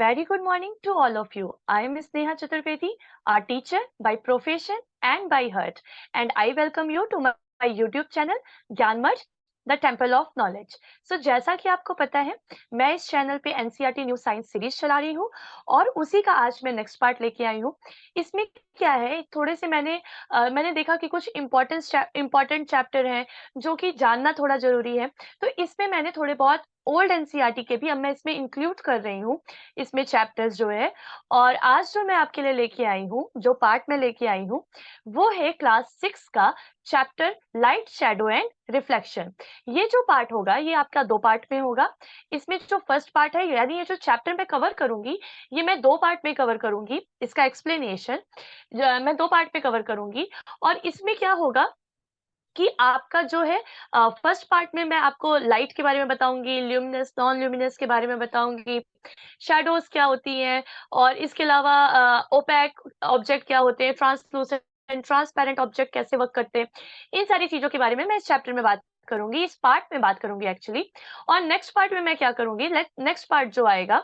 very good morning to all of you. I am Ms. Neha Chaturvedi, our teacher by profession and by heart, and I welcome you to my YouTube channel Gyanmath the temple of knowledge. So जैसा कि आपको पता है, मैं इस channel पे NCERT new science series चला रही हूँ और उसी का आज मैं नेक्स्ट पार्ट लेके आई हूँ। इसमें क्या है, थोड़े से मैंने देखा कि कुछ इम्पोर्टेंट चैप्टर हैं जो कि जानना थोड़ा जरूरी है, तो इसमें मैंने थोड़े बहुत ओल्ड एनसीईआरटी के भी अब मैं इसमें इंक्लूड कर रही हूँ, इसमें चैप्टर्स जो है। और आज जो मैं आपके लिए लेके आई हूँ, जो पार्ट में लेके आई हूँ, वो है क्लास 6 का chapter light, shadow and reflection. ये जो पार्ट होगा, ये आपका 2 पार्ट में होगा। इसमें जो फर्स्ट पार्ट है, यानी ये जो चैप्टर मैं कवर करूंगी, ये मैं 2 पार्ट में कवर करूंगी। इसका एक्सप्लेनेशन मैं 2 पार्ट में कवर करूंगी। और इसमें क्या होगा कि आपका जो है फर्स्ट पार्ट में मैं आपको लाइट के बारे में बताऊंगी, ल्यूमिनस, नॉन ल्यूमिनस के बारे में बताऊंगी, शैडोज क्या होती हैं, और इसके अलावा ओपैक ऑब्जेक्ट क्या होते हैं, ट्रांसलूसेंट, ट्रांसपेरेंट ऑब्जेक्ट कैसे वर्क करते हैं, इन सारी चीजों के बारे में मैं इस चैप्टर में बात करूंगी, इस पार्ट में बात करूंगी एक्चुअली। और नेक्स्ट पार्ट में मैं क्या करूंगी, नेक्स्ट पार्ट जो आएगा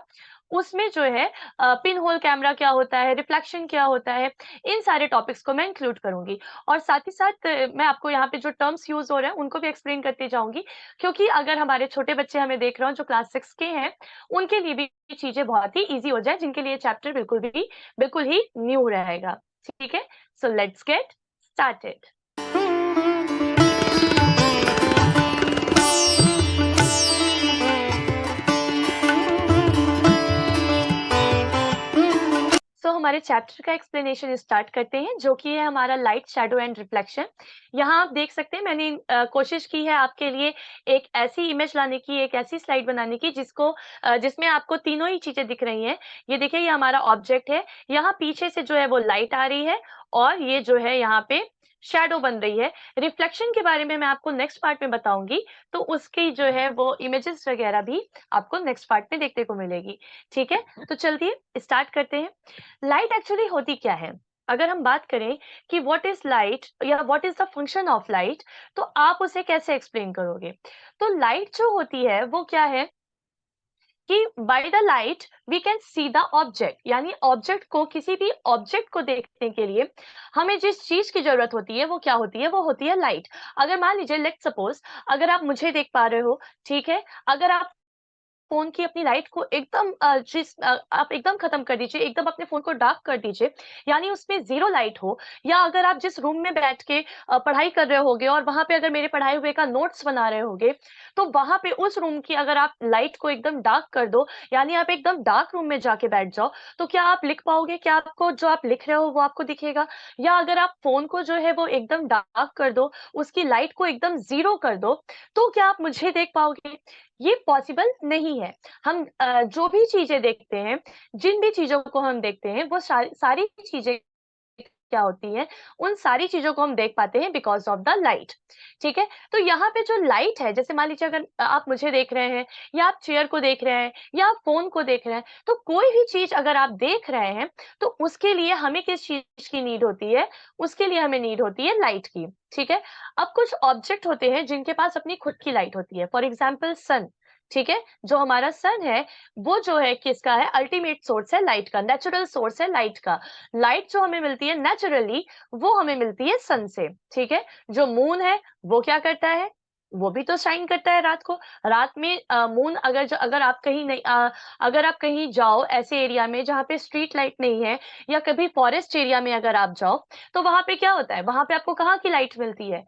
उसमें जो है पिन होल कैमरा क्या होता है, रिफ्लेक्शन क्या होता है, इन सारे टॉपिक्स को मैं इंक्लूड करूंगी। और साथ ही साथ मैं आपको यहाँ पे जो टर्म्स यूज हो रहे हैं उनको भी एक्सप्लेन करती जाऊंगी, क्योंकि अगर हमारे छोटे बच्चे हमें देख रहे हो जो क्लास 6 के हैं, उनके लिए भी चीजें बहुत ही ईजी हो जाए, जिनके लिए चैप्टर बिल्कुल ही न्यू रहेगा। ठीक है, सो लेट्स गेट स्टार्टेड। हमारे चैप्टर का एक्सप्लेनेशन स्टार्ट करते हैं, जो कि है हमारा लाइट, शैडो एंड रिफ्लेक्शन। यहाँ आप देख सकते हैं, मैंने कोशिश की है आपके लिए एक ऐसी इमेज लाने की, एक ऐसी स्लाइड बनाने की जिसमें आपको तीनों ही चीजें दिख रही हैं। ये देखिए, ये हमारा ऑब्जेक्ट है, यहाँ पीछे से जो है वो लाइट आ रही है, और ये जो है यहाँ पे शैडो बन रही है। रिफ्लेक्शन के बारे में मैं आपको नेक्स्ट पार्ट में बताऊंगी, तो उसकी जो है वो इमेजेस वगैरह भी आपको नेक्स्ट पार्ट में देखने को मिलेगी। ठीक है, तो चलिए स्टार्ट करते हैं। लाइट एक्चुअली होती क्या है? अगर हम बात करें कि व्हाट इज लाइट या what is the function of light, तो आप उसे कैसे एक्सप्लेन करोगे? तो लाइट जो होती है वो क्या है कि by the light we can see the object, यानी ऑब्जेक्ट को, किसी भी ऑब्जेक्ट को देखने के लिए हमें जिस चीज की जरूरत होती है वो क्या होती है? वो होती है लाइट। अगर मान लीजिए, लेट्स सपोज, अगर आप मुझे देख पा रहे हो, ठीक है, अगर आप फ़ोन की अपनी लाइट को एकदम आप एकदम खत्म कर दीजिए, एकदम अपने फ़ोन को डार्क कर दीजिए, यानी उसमें ज़ीरो लाइट हो, या अगर आप जिस रूम में बैठ के पढ़ाई कर रहे होगे और वहाँ पे अगर मेरे पढ़ाए हुए का नोट्स बना रहे होगे, तो वहाँ पे उस रूम की अगर आप लाइट को एकदम डार्क कर दो, यानी आप एकदम डार्क रूम में जाके बैठ जाओ, तो क्या आप लिख पाओगे? क्या आपको जो आप लिख रहे हो वो आपको दिखेगा? या अगर आप फ़ोन को जो है वो एकदम डार्क कर दो, उसकी लाइट को एकदम ज़ीरो कर दो, तो क्या आप मुझे देख पाओगे? ये पॉसिबल नहीं है। हम जो भी चीज़ें देखते हैं, जिन भी चीज़ों को हम देखते हैं, वो सारी सारी चीज़ें क्या होती हैं, उन सारी चीज़ों को हम देख पाते हैं बिकॉज़ ऑफ द लाइट। ठीक है? तो यहाँ पे जो लाइट है, जैसे मान लीजिए अगर आप मुझे देख रहे हैं, या आप चेयर को देख रहे हैं, या आप फ़ोन को देख रहे हैं, तो कोई भी चीज़ अगर आप देख रहे हैं, तो उसके लिए हमें किस चीज़ की नीड होती है? उसके लिए हमें नीड होती है लाइट की। ठीक है? अब कुछ ऑब्जेक्ट होते हैं जिनके पास अपनी खुद की लाइट होती है। फॉर एग्ज़ाम्पल सन, ठीक है? जो हमारा सन है, वो जो है किसका है? अल्टीमेट सोर्स है लाइट का, नेचुरल सोर्स है लाइट का। लाइट जो हमें मिलती है नेचुरली, वो हमें मिलती है सन से। ठीक है? जो मून है, वो क्या करता है? वो भी तो शाइन करता है रात को। रात में मून अगर आप कहीं नहीं अगर आप कहीं जाओ ऐसे एरिया में जहाँ पे स्ट्रीट लाइट नहीं है, या कभी फॉरेस्ट एरिया में अगर आप जाओ, तो वहाँ पे क्या होता है? वहाँ पे आपको कहाँ की लाइट मिलती है?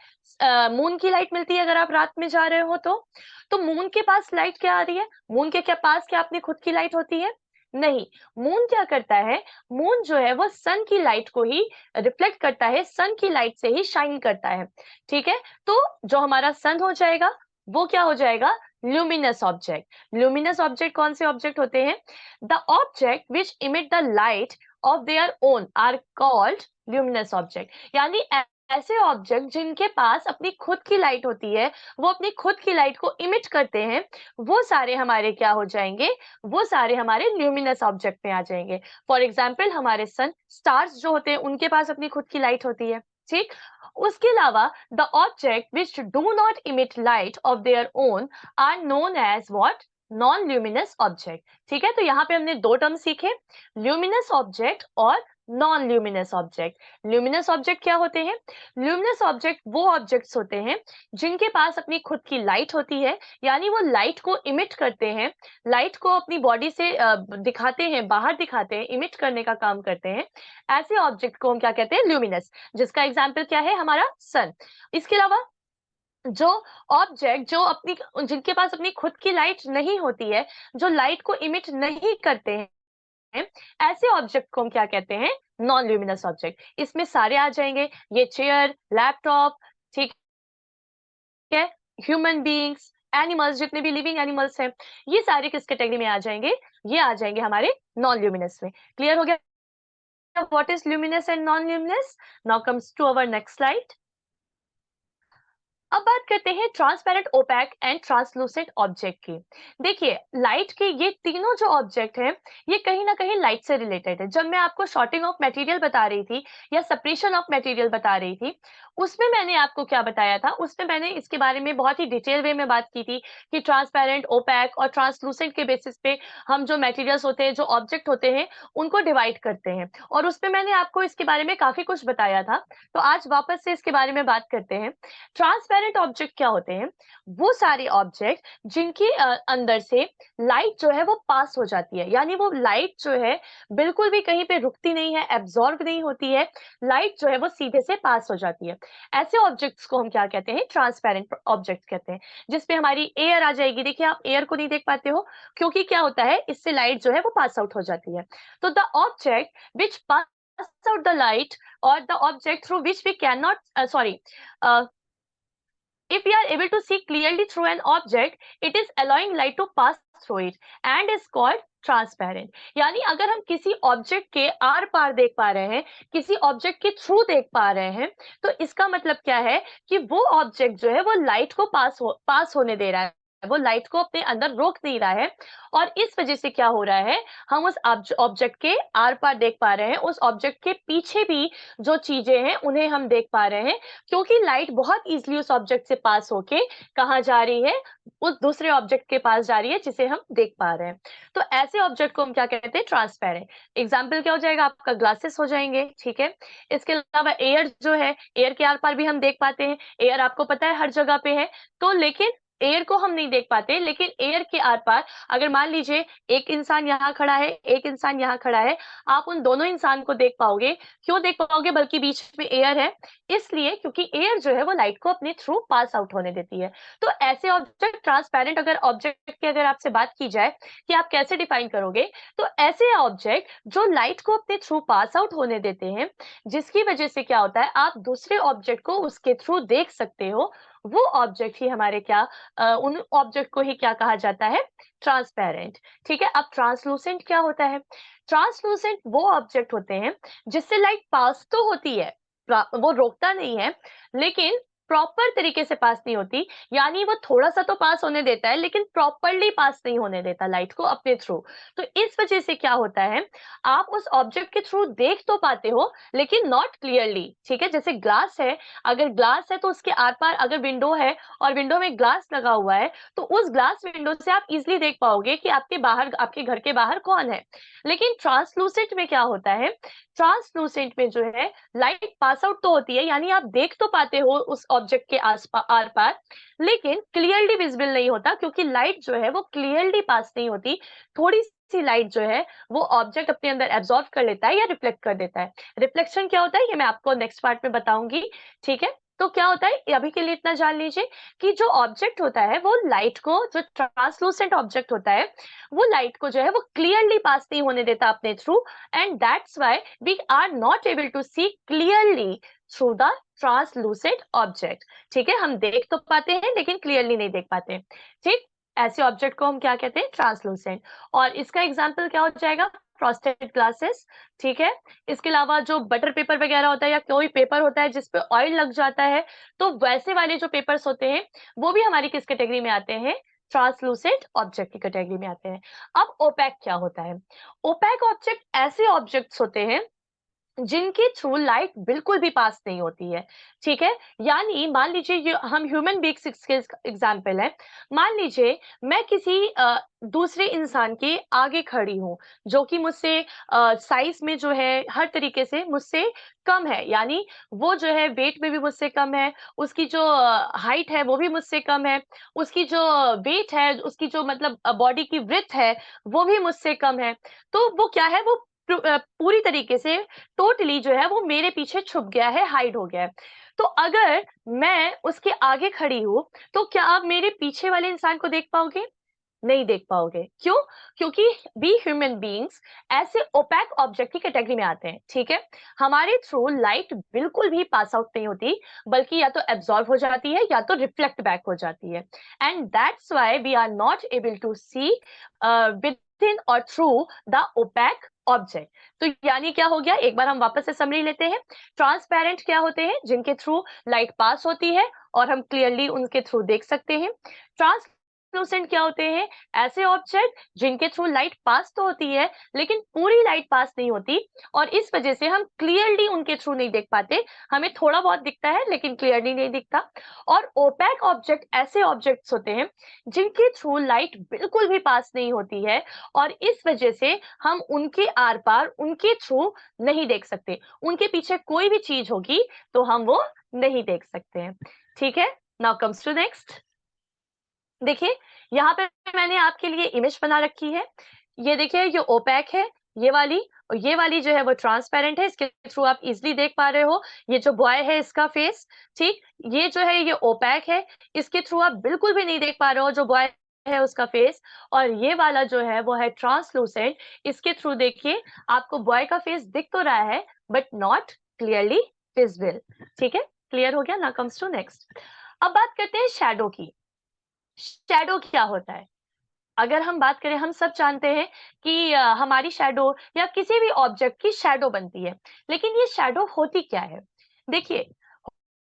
मून की लाइट मिलती है अगर आप रात में जा रहे हो तो। तो मून के पास लाइट क्या आ रही है? मून के क्या पास क्या अपनी खुद की लाइट होती है? नहीं। मून क्या करता है? मून जो है वो सन की लाइट को ही रिफ्लेक्ट करता है, सन की लाइट से ही शाइन करता है। ठीक है? तो जो हमारा सन हो जाएगा, वो क्या हो जाएगा? Luminous object. ल्यूमिनस ऑब्जेक्ट कौन से ऑब्जेक्ट होते हैं? The object which emit the light of their own are called luminous object. यानी ऐसे ऑब्जेक्ट जिनके पास अपनी खुद की लाइट होती है, वो अपनी खुद की लाइट को इमिट करते हैं, वो सारे हमारे क्या हो जाएंगे? वो सारे हमारे ल्यूमिनस ऑब्जेक्ट में आ जाएंगे। फॉर एग्जाम्पल, हमारे सन, स्टार्स जो होते हैं, उनके पास अपनी खुद की लाइट होती है। ठीक। उसके अलावा the object which do not emit light of their own are known as what? Non luminous object. ठीक है, तो यहाँ पे हमने दो टर्म सीखे, ल्यूमिनस ऑब्जेक्ट और non luminous object. Luminous object क्या होते हैं? ल्यूमिनस ऑब्जेक्ट वो ऑब्जेक्ट्स होते हैं जिनके पास अपनी खुद की लाइट होती है, यानी वो लाइट को इमिट करते हैं, लाइट को अपनी बॉडी से दिखाते हैं, बाहर दिखाते हैं, इमिट करने का काम करते हैं। ऐसे ऑब्जेक्ट को हम क्या कहते हैं? ल्यूमिनस, जिसका एग्जाम्पल क्या है? हमारा सन। इसके अलावा जो ऑब्जेक्ट जो अपनी जिनके पास अपनी खुद की लाइट नहीं होती है, जो लाइट को इमिट नहीं करते हैं, ऐसे ऑब्जेक्ट को हम क्या कहते हैं? Non luminous object. इसमें सारे आ जाएंगे, ये चेयर, लैपटॉप, ठीक है, ह्यूमन बीइंग्स, एनिमल्स, जितने भी लिविंग एनिमल्स हैं, ये सारे किस कैटेगरी में आ जाएंगे? ये आ जाएंगे हमारे नॉन ल्यूमिनस में। क्लियर हो गया what is luminous and non luminous? Now comes to our next slide. अब बात करते हैं transparent, opaque and translucent object की। देखिए, लाइट के ये तीनों जो ऑब्जेक्ट हैं, ये कहीं ना कहीं लाइट से रिलेटेड है। जब मैं आपको शॉर्टिंग ऑफ मटेरियल बता रही थी या सेपरेशन ऑफ मटेरियल बता रही थी, उसमें मैंने आपको क्या बताया था? उसमें मैंने इसके बारे में बहुत ही डिटेल वे में बात की थी कि ट्रांसपेरेंट, ओपैक और ट्रांसलूसेंट के बेसिस पे हम जो मटेरियल्स होते हैं, जो ऑब्जेक्ट होते हैं, उनको डिवाइड करते हैं, और उसमें मैंने आपको इसके बारे में काफी कुछ बताया था। तो आज वापस से इसके बारे में बात करते हैं। ट्रांसपेरेंट ऑब्जेक्ट क्या होते हैं? वो सारे ऑब्जेक्ट जिनके अंदर से लाइट जो है वो पास हो जाती है, यानी वो लाइट जो है बिल्कुल भी कहीं पे रुकती नहीं है, एब्जॉर्ब नहीं होती है, लाइट जो है वो सीधे से पास हो जाती है। ऐसे ऑब्जेक्ट्स को हम क्या कहते हैं? ट्रांसपेरेंट ऑब्जेक्ट्स कहते हैं, जिसपे हमारी एयर आ जाएगी। देखिए, आप एयर को नहीं देख पाते हो, क्योंकि क्या होता है, इससे लाइट जो है वो पास आउट हो जाती है। तो the object which pass out the light, or the object through which we cannot uh, if we are able to see clearly through an object, it is allowing light to pass through it and is called transparent. यानी अगर हम किसी object के are पार देख पा रहे हैं, किसी ऑब्जेक्ट के थ्रू देख पा रहे हैं, तो इसका मतलब क्या है कि वो ऑब्जेक्ट जो है वो लाइट को पास होने दे रहा है, वो लाइट को अपने अंदर रोक नहीं रहा है। और इस वजह से क्या हो रहा है, हम उस ऑब्जेक्ट के आर पार देख पा रहे हैं, उस ऑब्जेक्ट के पीछे भी जो चीजें हैं उन्हें हम देख पा रहे हैं, क्योंकि लाइट बहुत इजीली उस ऑब्जेक्ट से पास होके कहाँ जा रही है? उस दूसरे ऑब्जेक्ट के पास जा रही है, जिसे हम देख पा रहे हैं। तो ऐसे ऑब्जेक्ट को हम क्या कहते हैं? ट्रांसपेरेंट। एग्जाम्पल क्या हो जाएगा? आपका ग्लासेस हो जाएंगे। ठीक है, इसके अलावा एयर जो है, एयर के आर पार भी हम देख पाते हैं। एयर आपको पता है हर जगह पे है, तो लेकिन एयर को हम नहीं देख पाते, लेकिन एयर के आर पार अगर मान लीजिए एक इंसान यहाँ खड़ा है, एक इंसान यहाँ खड़ा है, आप उन दोनों इंसान को देख पाओगे। क्यों देख पाओगे? बल्कि बीच में एयर है, इसलिए क्योंकि एयर जो है वो लाइट को अपने थ्रू पास आउट होने देती है। तो ऐसे ऑब्जेक्ट ट्रांसपेरेंट, अगर ऑब्जेक्ट की अगर आपसे बात की जाए कि आप कैसे डिफाइन करोगे, तो ऐसे ऑब्जेक्ट जो लाइट को अपने थ्रू पास आउट होने देते हैं, जिसकी वजह से क्या होता है, आप दूसरे ऑब्जेक्ट को उसके थ्रू देख सकते हो, वो ऑब्जेक्ट ही हमारे क्या उन ऑब्जेक्ट को ही क्या कहा जाता है? ट्रांसपेरेंट। ठीक है, अब ट्रांसलूसेंट क्या होता है? ट्रांसलूसेंट वो ऑब्जेक्ट होते हैं जिससे लाइट पास तो होती है, वो रोकता नहीं है, लेकिन प्रॉपर तरीके से पास नहीं होती, यानी वो थोड़ा सा तो पास होने देता है, लेकिन प्रॉपरली पास नहीं होने देता लाइट को अपने थ्रू। तो इस वजह से क्या होता है, आप उस ऑब्जेक्ट के थ्रू देख तो पाते हो, लेकिन नॉट क्लियरली। ठीक है, जैसे ग्लास है, अगर ग्लास है तो उसके आर पार अगर विंडो है और विंडो में ग्लास लगा हुआ है, तो उस ग्लास विंडो से आप इजिली देख पाओगे कि आपके बाहर, आपके घर के बाहर कौन है। लेकिन ट्रांसलूसेंट में क्या होता है? ट्रांसलूसेंट में जो है लाइट पास आउट तो होती है, यानी आप देख तो पाते हो उस ऑब्जेक्ट के आर पार, लेकिन क्लियरली विजिबल नहीं होता, क्योंकि लाइट जो है वो क्लियरली पास नहीं होती। थोड़ी सी लाइट जो है वो ऑब्जेक्ट अपने अंदर एब्जॉर्ब कर लेता है या रिफ्लेक्ट कर देता है। रिफ्लेक्शन क्या होता है, ये मैं आपको नेक्स्ट पार्ट में बताऊंगी। ठीक है, तो क्या होता है, अभी के लिए इतना जान लीजिए कि जो ऑब्जेक्ट होता है वो लाइट को, जो ट्रांसलूसेंट ऑब्जेक्ट होता है, वो लाइट को जो है वो क्लियरली पास नहीं होने देता अपने थ्रू, and that's why we are not able to see clearly through the translucent object. ठीक है, हम देख तो पाते हैं लेकिन क्लियरली नहीं देख पाते। ठीक, ऐसे ऑब्जेक्ट को हम क्या कहते हैं? ट्रांसलूसेंट। और इसका एग्जाम्पल क्या हो जाएगा? Frosted glasses. ठीक है, इसके अलावा जो बटर पेपर वगैरह होता है, या कोई पेपर होता है जिसपे ऑयल लग जाता है, तो वैसे वाले जो पेपर्स होते हैं वो भी हमारी किस कैटेगरी में आते हैं? ट्रांसलूसेंट ऑब्जेक्ट की कैटेगरी में आते हैं। अब ओपैक क्या होता है? ओपैक ऑब्जेक्ट ऐसे ऑब्जेक्ट्स होते हैं जिनके थ्रू लाइट बिल्कुल भी पास नहीं होती है, ठीक है? यानी मान लीजिए ये हम ह्यूमन बीइंग्स के एग्जांपल है। मान लीजिए मैं किसी दूसरे इंसान के आगे खड़ी हूँ, जो कि मुझसे साइज़ में जो है हर तरीके से मुझसे कम है, यानी वो जो है वेट में भी मुझसे कम है, उसकी जो हाइट है वो भी मुझसे कम है, उसकी जो वेट है, उसकी जो मतलब बॉडी की विड्थ है, वो भी मुझसे कम है। तो वो क्या है, वो पूरी तरीके से टोटली जो है वो मेरे पीछे छुप गया है, हाइड हो गया है। तो अगर मैं उसके आगे खड़ी हूँ, तो क्या आप मेरे पीछे वाले इंसान को देख पाओगे? नहीं देख पाओगे। क्यों? क्योंकि वी ह्यूमन बीइंग्स ऐसे ओपेक ऑब्जेक्ट की कैटेगरी में आते हैं, ठीक है? हमारे थ्रू लाइट बिल्कुल भी पास आउट नहीं होती, बल्कि या तो एब्ज़ॉर्ब हो जाती है या तो रिफ्लेक्ट बैक हो जाती है। And that's why we are not able to see within और थ्रू द ओपेक ऑब्जेक्ट। तो यानी क्या हो गया? एक बार हम वापस से समरी लेते हैं। ट्रांसपेरेंट क्या होते हैं? जिनके थ्रू लाइट पास होती है और हम क्लियरली उनके थ्रू देख सकते हैं। ट्रांसलूसेंट क्या होते हैं? ऐसे ऑब्जेक्ट जिनके थ्रू लाइट पास तो होती है, लेकिन पूरी लाइट पास नहीं होती और इस वजह से हम क्लियरली उनके थ्रू नहीं देख पाते। हमें थोड़ा बहुत दिखता है लेकिन क्लियरली नहीं दिखता। और ओपेक ऑब्जेक्ट ऐसे ऑब्जेक्ट्स होते हैं जिनके थ्रू लाइट बिल्कुल भी पास नहीं होती है और इस वजह से हम उनके आर-पार, उनके थ्रू नहीं देख सकते। उनके पीछे कोई भी चीज़ होगी तो हम वो नहीं देख सकते हैं। ठीक है? Now comes to next. देखिए, यहाँ पे मैंने आपके लिए इमेज बना रखी है। ये देखिए, ये ओपेक है, ये वाली, और ये वाली जो है वो ट्रांसपेरेंट है, इसके थ्रू आप इज़िली देख पा रहे हो। ये जो बॉय है इसका फेस, ठीक? ये जो है ये ओपेक है, इसके थ्रू आप बिल्कुल भी नहीं देख पा रहे हो जो बॉय है उसका फेस। और ये वाला जो है वो है ट्रांसलूसेंट, इसके थ्रू देखिए आपको बॉय का फेस दिख तो रहा है बट नॉट क्लियरली विज़िबल। ठीक है? क्लियर हो गया? Now comes to next. अब बात करते हैं शैडो की। शैडो क्या होता है? अगर हम बात करें, हम सब जानते हैं कि हमारी शैडो या किसी भी ऑब्जेक्ट की शैडो बनती है। लेकिन ये शैडो होती क्या है? देखिए,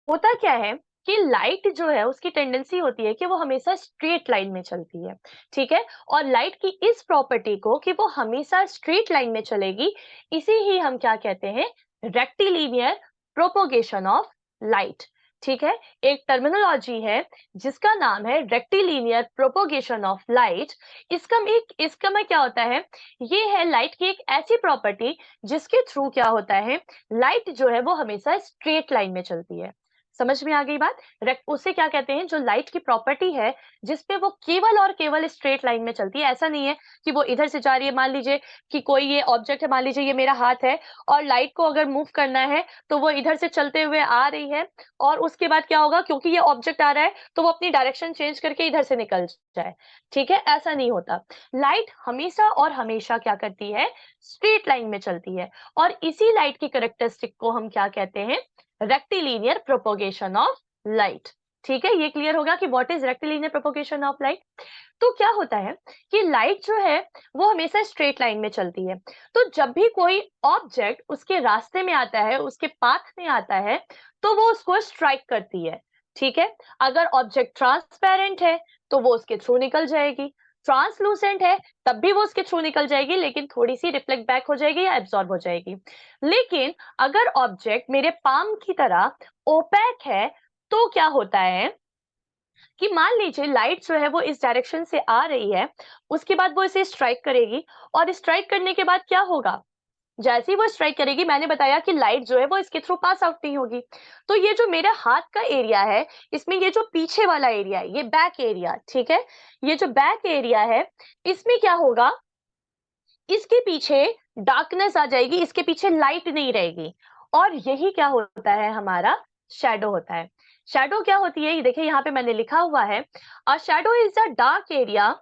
होता क्या है कि लाइट जो है उसकी टेंडेंसी होती है कि वो हमेशा स्ट्रेट लाइन में चलती है, ठीक है? और लाइट की इस प्रॉपर्टी को कि वो हमेशा स्ट्रेट लाइन में चलेगी, इसे ही हम क्या कहते हैं? रेक्टिलिनियर प्रोपगेशन ऑफ लाइट, ठीक है? एक टर्मिनोलॉजी है जिसका नाम है रेक्टिलिनियर प्रोपगेशन ऑफ लाइट। इसका में क्या होता है? ये है लाइट की एक ऐसी प्रॉपर्टी जिसके थ्रू क्या होता है? लाइट जो है वो हमेशा स्ट्रेट लाइन में चलती है। समझ में आ गई बात? उसे क्या कहते हैं? जो लाइट की प्रॉपर्टी है जिसपे वो केवल और केवल स्ट्रेट लाइन में चलती है। ऐसा नहीं है कि वो इधर से जा रही है, मान लीजिए कि कोई ये ऑब्जेक्ट है, मान लीजिए ये मेरा हाथ है और लाइट को अगर मूव करना है तो वो इधर से चलते हुए आ रही है और उसके बाद क्या होगा, क्योंकि ये ऑब्जेक्ट आ रहा है तो वो अपनी डायरेक्शन चेंज करके इधर से निकल जाए। ठीक है? ऐसा नहीं होता। लाइट हमेशा और हमेशा क्या करती है? स्ट्रेट लाइन में चलती है और इसी लाइट की कैरेक्टरिस्टिक को हम क्या कहते हैं? Rectilinear propagation of light. ठीक है? ये क्लियर होगा कि what is rectilinear propagation of light. तो क्या होता है कि लाइट जो है वो हमेशा स्ट्रेट लाइन में चलती है। तो जब भी कोई ऑब्जेक्ट उसके रास्ते में आता है, उसके पाथ में आता है, तो वो उसको स्ट्राइक करती है। ठीक है? अगर ऑब्जेक्ट ट्रांसपेरेंट है तो वो उसके थ्रू निकल जाएगी, ट्रांसलूसेंट है तब भी वो उसके थ्रू निकल जाएगी, लेकिन थोड़ी सी रिफ्लेक्ट बैक हो जाएगी या एब्जॉर्ब हो जाएगी। लेकिन अगर ऑब्जेक्ट मेरे पाम की तरह ओपेक है, तो क्या होता है कि मान लीजिए लाइट जो है वो इस डायरेक्शन से आ रही है, उसके बाद वो इसे स्ट्राइक करेगी और स्ट्राइक करने के बाद क्या होगा? जैसे ही वो स्ट्राइक करेगी, मैंने बताया कि लाइट जो है वो इसके थ्रू पास आउट नहीं होगी। तो ये जो मेरा हाथ का एरिया है, इसमें ये जो पीछे वाला एरिया है, ये बैक एरिया, ठीक है? ये जो बैक एरिया है, इसमें क्या होगा? इसके पीछे डार्कनेस आ जाएगी, इसके पीछे लाइट नहीं रहेगी और यही क्या होता है? हमारा शैडो होता है। शैडो क्या होती है? ये देखिए यहाँ पे मैंने लिखा हुआ है, a shadow is a dark area.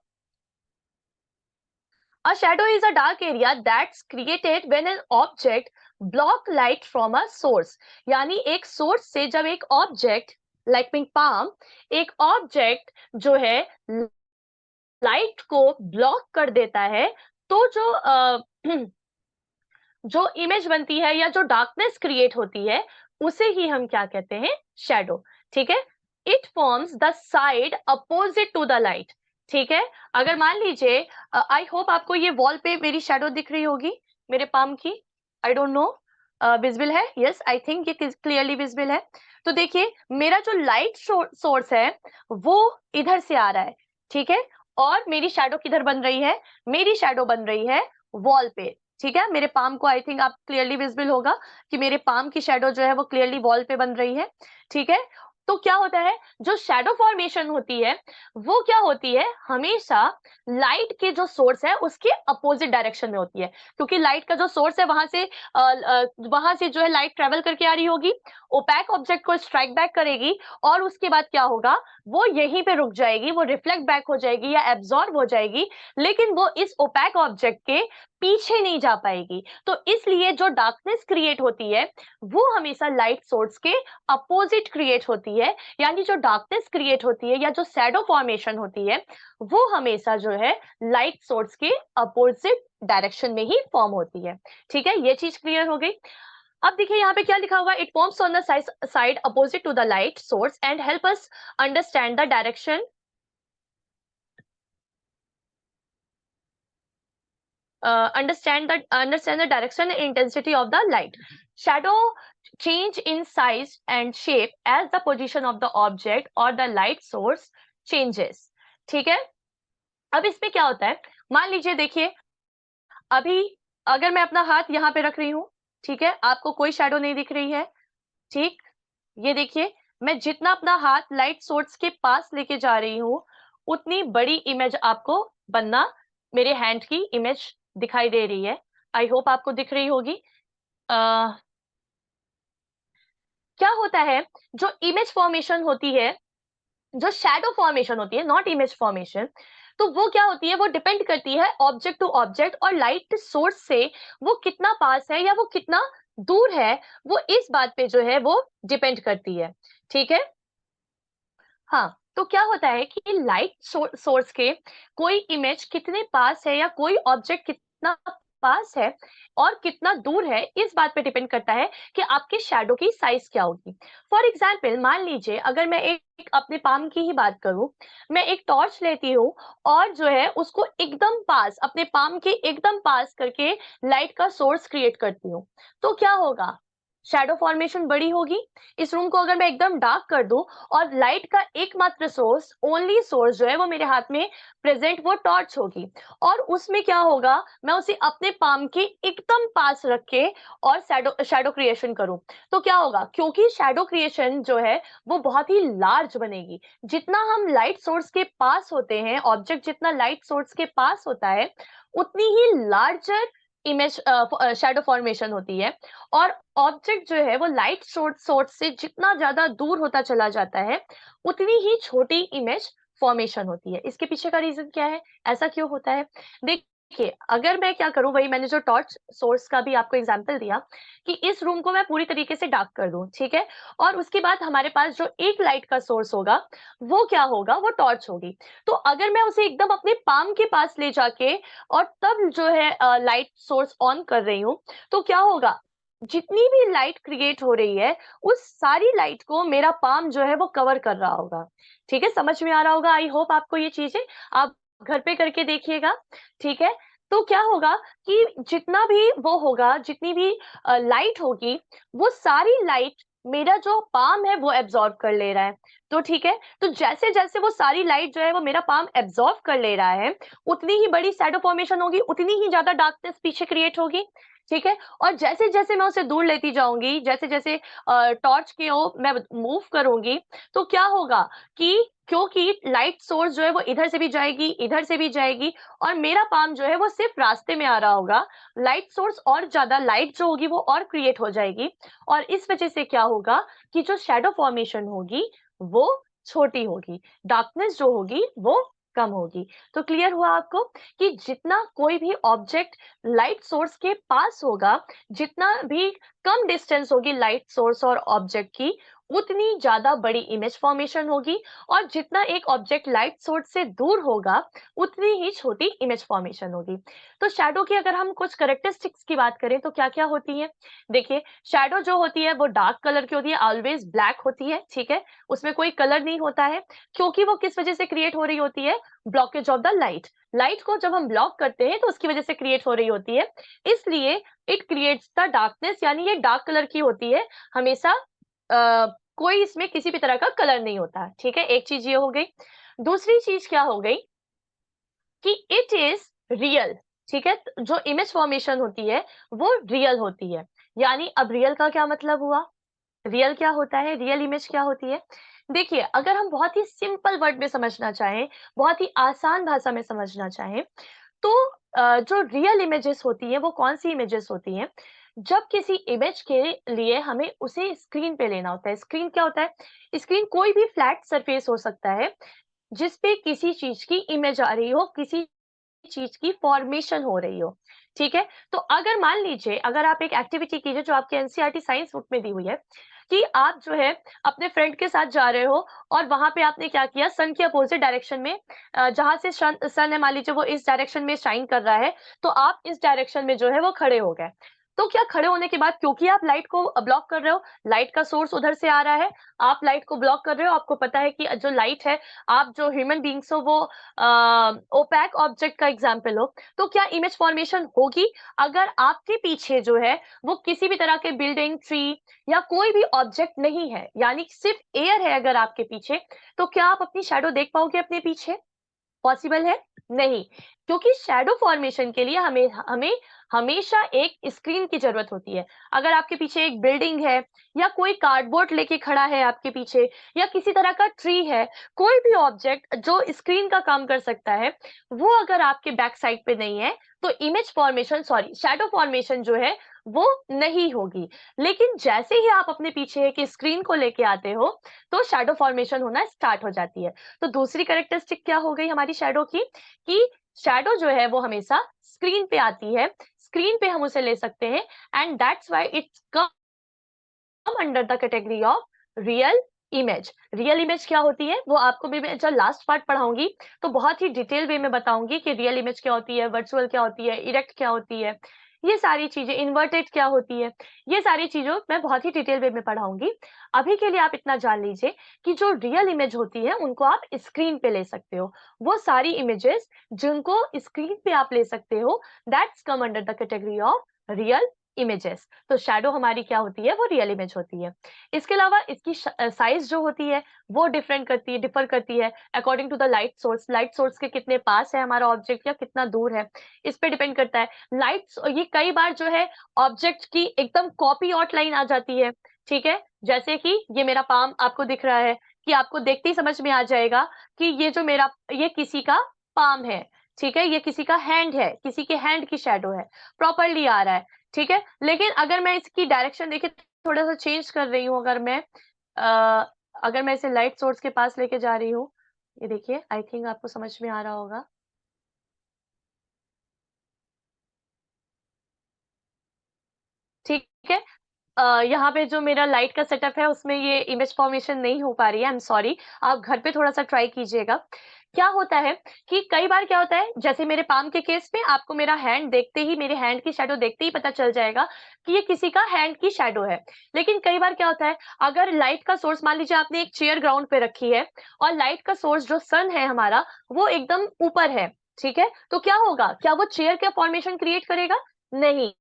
A shadow is a dark area that's created when an object block light from a source। यानी एक सोर्स से जब एक ऑब्जेक्ट लाइक माय पाम, एक ऑब्जेक्ट जो है लाइट को ब्लॉक कर देता है, तो जो जो इमेज बनती है या जो डार्कनेस क्रिएट होती है, उसे ही हम क्या कहते हैं? शैडो। ठीक है? It forms the side opposite to the light. ठीक है? अगर मान लीजिए, आई होप आपको ये वॉल पे मेरी शैडो दिख रही होगी, मेरे पाम की। आई डोंट नो, विजिबल है? यस, आई थिंक ये क्लियरली विजिबल है। तो देखिए मेरा जो लाइट सोर्स है वो इधर से आ रहा है, ठीक है? और मेरी शैडो किधर बन रही है? मेरी शैडो बन रही है वॉल पे, ठीक है? मेरे पाम को आई थिंक आप क्लियरली विजिबल होगा कि मेरे पाम की शैडो जो है वो क्लियरली वॉल पे बन रही है, ठीक है? तो क्या होता है, जो शैडो फॉर्मेशन होती है वो क्या होती है, हमेशा लाइट के जो सोर्स है उसके अपोजिट डायरेक्शन में होती है, क्योंकि लाइट का जो सोर्स है वहां से जो है लाइट ट्रेवल करके आ रही होगी, ओपैक ऑब्जेक्ट को स्ट्राइक बैक करेगी और उसके बाद क्या होगा, वो यहीं पे रुक जाएगी, वो रिफ्लेक्ट बैक हो जाएगी या एब्जॉर्ब हो जाएगी, लेकिन वो इस ओपैक ऑब्जेक्ट के पीछे नहीं जा पाएगी। तो इसलिए जो डार्कनेस क्रिएट होती है वो हमेशा लाइट सोर्स के अपोजिट क्रिएट होती है, यानी जो डार्कनेस क्रिएट होती है या जो शैडो फॉर्मेशन होती है वो हमेशा जो है लाइट सोर्स के अपोजिट डायरेक्शन में ही फॉर्म होती है। ठीक है, ये चीज क्लियर हो गई। अब देखिए यहाँ पे क्या लिखा हुआ है, it forms on the side opposite to the light source and help us understand the direction understand the direction and intensity of the light. Shadow change in size and shape as the position of the object or the light source changes. ठीक है, अब इसमें क्या होता है, मान लीजिए देखिए अभी अगर मैं अपना हाथ यहाँ पे रख रही हूँ, ठीक है, आपको कोई शैडो नहीं दिख रही है, ठीक, ये देखिए मैं जितना अपना हाथ लाइट सोर्स के पास लेके जा रही हूँ उतनी बड़ी इमेज आपको बनना, मेरे हैंड की इमेज दिखाई दे रही है। आई होप आपको दिख रही होगी। क्या होता है, जो इमेज फॉर्मेशन होती है, जो शैडो फॉर्मेशन होती है, नॉट इमेज फॉर्मेशन, तो वो क्या होती है, वो डिपेंड करती है ऑब्जेक्ट टू ऑब्जेक्ट और लाइट सोर्स से वो कितना पास है या वो कितना दूर है, वो इस बात पे जो है वो डिपेंड करती है। ठीक है, हाँ, तो क्या होता है कि लाइट सोर्स के कोई इमेज कितने पास है या कोई ऑब्जेक्ट कितना पास है और कितना दूर है, इस बात पे डिपेंड करता है कि आपके शैडो की साइज क्या होगी। फॉर एग्जाम्पल मान लीजिए अगर मैं एक अपने पाम की ही बात करूं, मैं एक टॉर्च लेती हूँ और जो है उसको एकदम पास, अपने पाम के एकदम पास करके लाइट का सोर्स क्रिएट करती हूँ, तो क्या होगा, शैडो फॉर्मेशन बड़ी होगी। इस रूम को अगर मैं एकदम डार्क कर दूं और लाइट का एकमात्र सोर्स, ओनली सोर्स जो है वो मेरे हाथ में प्रेजेंट वो टॉर्च होगी, और उसमें क्या होगा, मैं उसे अपने पाम के एकदम पास रख के और शैडो शैडो क्रिएशन करूं, तो क्या होगा, क्योंकि शैडो क्रिएशन जो है वो बहुत ही लार्ज बनेगी। जितना हम लाइट सोर्स के पास होते हैं, ऑब्जेक्ट जितना लाइट सोर्स के पास होता है उतनी ही लार्जर इमेज शैडो फॉर्मेशन होती है, और ऑब्जेक्ट जो है वो लाइट सोर्स से जितना ज्यादा दूर होता चला जाता है उतनी ही छोटी इमेज फॉर्मेशन होती है। इसके पीछे का रीजन क्या है, ऐसा क्यों होता है? देखिए अगर मैं क्या करूं, वही मैंने जो टॉर्च सोर्स का भी आपको एग्जांपल दिया कि इस रूम को मैं पूरी तरीके से डार्क कर दूं, ठीक है, और उसके बाद हमारे पास जो एक लाइट का सोर्स होगा वो क्या होगा, वो टॉर्च होगी। तो अगर मैं उसे एकदम अपने पाम के पास ले जाके और तब जो है लाइट सोर्स ऑन कर रही हूँ, तो क्या होगा, जितनी भी लाइट क्रिएट हो रही है उस सारी लाइट को मेरा पाम जो है वो कवर कर रहा होगा। ठीक है, समझ में आ रहा होगा, आई होप आपको ये चीजें, आप घर पे करके देखिएगा। ठीक है, तो क्या होगा कि जितना भी वो होगा, जितनी भी लाइट होगी, वो सारी लाइट मेरा जो पाम है वो एब्जॉर्ब कर ले रहा है। तो ठीक है, तो जैसे जैसे वो सारी लाइट जो है वो मेरा पाम एब्जॉर्ब कर ले रहा है उतनी ही बड़ी शैडो फॉर्मेशन होगी, उतनी ही ज्यादा डार्कनेस पीछे क्रिएट होगी। ठीक है, और जैसे जैसे मैं उसे दूर लेती जाऊंगी, जैसे जैसे टॉर्च की ओर मैं मूव करूंगी, तो क्या होगा कि क्योंकि लाइट सोर्स जो है वो इधर से भी जाएगी, इधर से भी जाएगी, और मेरा पाम जो है वो सिर्फ रास्ते में आ रहा होगा, लाइट सोर्स और ज्यादा लाइट जो होगी वो और क्रिएट हो जाएगी, और इस वजह से क्या होगा कि जो शैडो फॉर्मेशन होगी वो छोटी होगी, डार्कनेस जो होगी वो कम होगी। तो क्लियर हुआ आपको कि जितना कोई भी ऑब्जेक्ट लाइट सोर्स के पास होगा, जितना भी कम डिस्टेंस होगी लाइट सोर्स और ऑब्जेक्ट की, उतनी ज्यादा बड़ी इमेज फॉर्मेशन होगी, और जितना एक ऑब्जेक्ट लाइट सोर्स से दूर होगा उतनी ही छोटी इमेज फॉर्मेशन होगी। तो शैडो की अगर हम कुछ कैरेक्टरिस्टिक्स की बात करें तो क्या क्या होती है? देखिए, शैडो जो होती है वो डार्क कलर की होती है, ऑलवेज ब्लैक होती है, ठीक है, उसमें कोई कलर नहीं होता है, क्योंकि वो किस वजह से क्रिएट हो रही होती है? Blockage of the light. Light को जब हम ब्लॉक करते हैं तो उसकी वजह से क्रिएट हो रही होती है, इसलिए इट क्रिएट्स द डार्कनेस, यानी ये डार्क कलर की होती है हमेशा। कोई इसमें किसी भी तरह का कलर नहीं होता, ठीक है, एक चीज ये हो गई। दूसरी चीज क्या हो गई कि इट इज रियल, ठीक है, जो इमेज फॉर्मेशन होती है वो रियल होती है। यानी अब रियल का क्या मतलब हुआ? रियल क्या होता है? रियल इमेज क्या होती है? देखिए, अगर हम बहुत ही सिंपल वर्ड में समझना चाहें, बहुत ही आसान भाषा में समझना चाहें, तो जो रियल इमेजेस होती है वो कौन सी इमेजेस होती हैं? जब किसी इमेज के लिए हमें उसे स्क्रीन पे लेना होता है। स्क्रीन क्या होता है? स्क्रीन कोई भी फ्लैट सरफेस हो सकता है जिस पे किसी चीज की इमेज आ रही हो, किसी चीज की फॉर्मेशन हो रही हो, ठीक है। तो अगर मान लीजिए, अगर आप एक एक्टिविटी कीजिए जो आपके एनसीईआरटी साइंस बुक में दी हुई है, कि आप जो है अपने फ्रेंड के साथ जा रहे हो, और वहां पे आपने क्या किया, सन के अपोजिट डायरेक्शन में, जहां से सन है, मान लीजिए वो इस डायरेक्शन में शाइन कर रहा है, तो आप इस डायरेक्शन में जो है वो खड़े हो गए। तो क्या खड़े होने के बाद, क्योंकि आप लाइट को ब्लॉक कर रहे हो, लाइट का सोर्स उधर से आ रहा है, आप लाइट को ब्लॉक कर रहे हो, आपको पता है कि जो लाइट है, आप जो ह्यूमन बींग्स हो वो ओपैक ऑब्जेक्ट का एग्जाम्पल हो, तो क्या इमेज फॉर्मेशन होगी? अगर आपके पीछे जो है वो किसी भी तरह के बिल्डिंग, ट्री या कोई भी ऑब्जेक्ट नहीं है, यानी सिर्फ एयर है अगर आपके पीछे, तो क्या आप अपनी शैडो देख पाओगे अपने पीछे? पॉसिबल है? नहीं, क्योंकि शैडो फॉर्मेशन के लिए हमें हमें हमेशा एक स्क्रीन की जरूरत होती है। अगर आपके पीछे एक बिल्डिंग है, या कोई कार्डबोर्ड लेके खड़ा है आपके पीछे, या किसी तरह का ट्री है, कोई भी ऑब्जेक्ट जो स्क्रीन का काम कर सकता है, वो अगर आपके बैक साइड पे नहीं है, तो image formation, sorry, shadow formation जो है वो नहीं होगी। लेकिन जैसे ही आप अपने पीछे एक स्क्रीन को लेके आते हो, तो शैडो फॉर्मेशन होना स्टार्ट हो जाती है। तो दूसरी कैरेक्टरिस्टिक क्या हो गई हमारी शैडो की, कि शैडो जो है वो हमेशा स्क्रीन पे आती है, स्क्रीन पे हम उसे ले सकते हैं, and that's why it's come under the category of real image. Real image क्या होती है वो आपको भी मैं जब लास्ट पार्ट पढ़ाऊंगी तो बहुत ही डिटेल वे में बताऊंगी कि रियल इमेज क्या होती है, वर्चुअल क्या होती है, इरेक्ट क्या होती है, ये सारी चीजें, इन्वर्टेड क्या होती है, ये सारी चीजों मैं बहुत ही डिटेल वे में पढ़ाऊंगी। अभी के लिए आप इतना जान लीजिए कि जो रियल इमेज होती है उनको आप स्क्रीन पे ले सकते हो। वो सारी इमेजेस जिनको स्क्रीन पे आप ले सकते हो, that's come under the category of real images. तो शैडो हमारी क्या होती है, वो रियल इमेज होती है। इसके अलावा इसकी साइज जो होती है वो डिफर करती है according to the light source. Light source के कितने पास है हमारा ऑब्जेक्ट या कितना दूर है, इस पे डिपेंड करता है। लाइट ये कई बार जो है ऑब्जेक्ट की एकदम कॉपी आउटलाइन आ जाती है, ठीक है, जैसे कि ये मेरा पाम आपको दिख रहा है, कि आपको देखते ही समझ में आ जाएगा कि ये किसी का पाम है, ठीक है, ये किसी का हैंड है, किसी के हैंड की शैडो है, प्रॉपरली आ रहा है, ठीक है। लेकिन अगर मैं इसकी डायरेक्शन देखिए थोड़ा सा चेंज कर रही हूँ, अगर मैं इसे लाइट सोर्स के पास लेके जा रही हूँ, ये देखिए, आई थिंक आपको समझ में आ रहा होगा, ठीक है। यहाँ पे जो मेरा लाइट का सेटअप है उसमें ये इमेज फॉर्मेशन नहीं हो पा रही है, आई एम सॉरी। आप घर पे थोड़ा सा ट्राई कीजिएगा। क्या होता है कि कई बार क्या होता है, जैसे मेरे पाम के केस में आपको मेरा हैंड देखते ही, मेरे हैंड की शैडो देखते ही पता चल जाएगा कि ये किसी का हैंड की शैडो है। लेकिन कई बार क्या होता है, अगर लाइट का सोर्स, मान लीजिए आपने एक चेयर ग्राउंड पे रखी है, और लाइट का सोर्स जो सन है हमारा वो एकदम ऊपर है, ठीक है, तो क्या होगा, क्या वो चेयर का फॉर्मेशन क्रिएट करेगा? नहीं,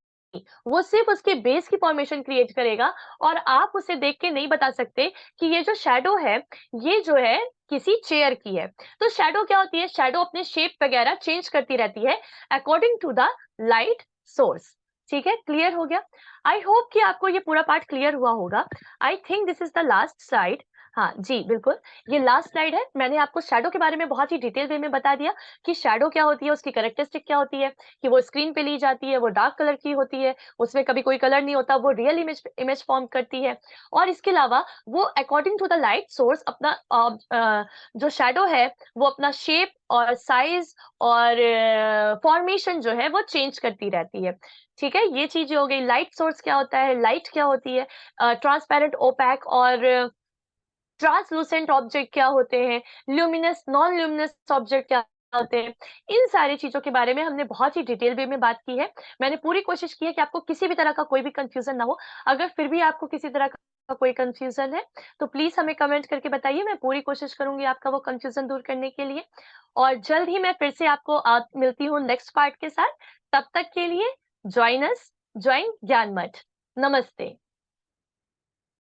वो सिर्फ उसके बेस की फॉर्मेशन क्रिएट करेगा, और आप उसे देख के नहीं बता सकते कि ये जो शैडो है, ये जो है किसी चेयर की है। तो शैडो क्या होती है, शैडो अपने शेप वगैरह चेंज करती रहती है according to the light source. ठीक है, क्लियर हो गया? आई होप कि आपको ये पूरा पार्ट क्लियर हुआ होगा। I think this is the last slide. हाँ जी, बिल्कुल। ये लास्ट स्लाइड है। मैंने आपको शैडो के बारे में बहुत ही डिटेल वे में बता दिया कि शैडो क्या होती है, उसकी कैरेक्टरिस्टिक क्या होती है, कि वो स्क्रीन पे ली जाती है, वो डार्क कलर की होती है, उसमें कभी कोई कलर नहीं होता, वो रियल इमेज इमेज फॉर्म करती है। और इसके अलावा वो according to the light source अपना जो शैडो है, वो अपना शेप और साइज़ और फॉर्मेशन जो है वो चेंज करती रहती है। ठीक है? ये चीज़ें हो गई। लाइट सोर्स क्या होता है, लाइट क्या होती है, ट्रांसपेरेंट, ओपेक और ट्रांसलूसेंट ऑब्जेक्ट क्या होते हैं, ल्यूमिनस, नॉन ल्यूमिनस ऑब्जेक्ट क्या होते हैं। इन सारी चीज़ों के बारे में हमने बहुत ही डिटेल वे में बात की है। मैंने पूरी कोशिश की है कि आपको किसी भी तरह का कोई भी कन्फ्यूज़न ना हो। अगर फिर भी आपको किसी तरह का कोई कन्फ्यूज़न है, तो प्लीज़ हमें कमेंट करके बताइए, मैं पूरी कोशिश करूँगी आपका वो कन्फ्यूज़न दूर करने के लिए। और जल्द ही मैं फिर से आपको मिलती हूँ नेक्स्ट पार्ट के साथ। तब तक के लिए जॉइन अस, जॉइन ज्ञान मठ। नमस्ते।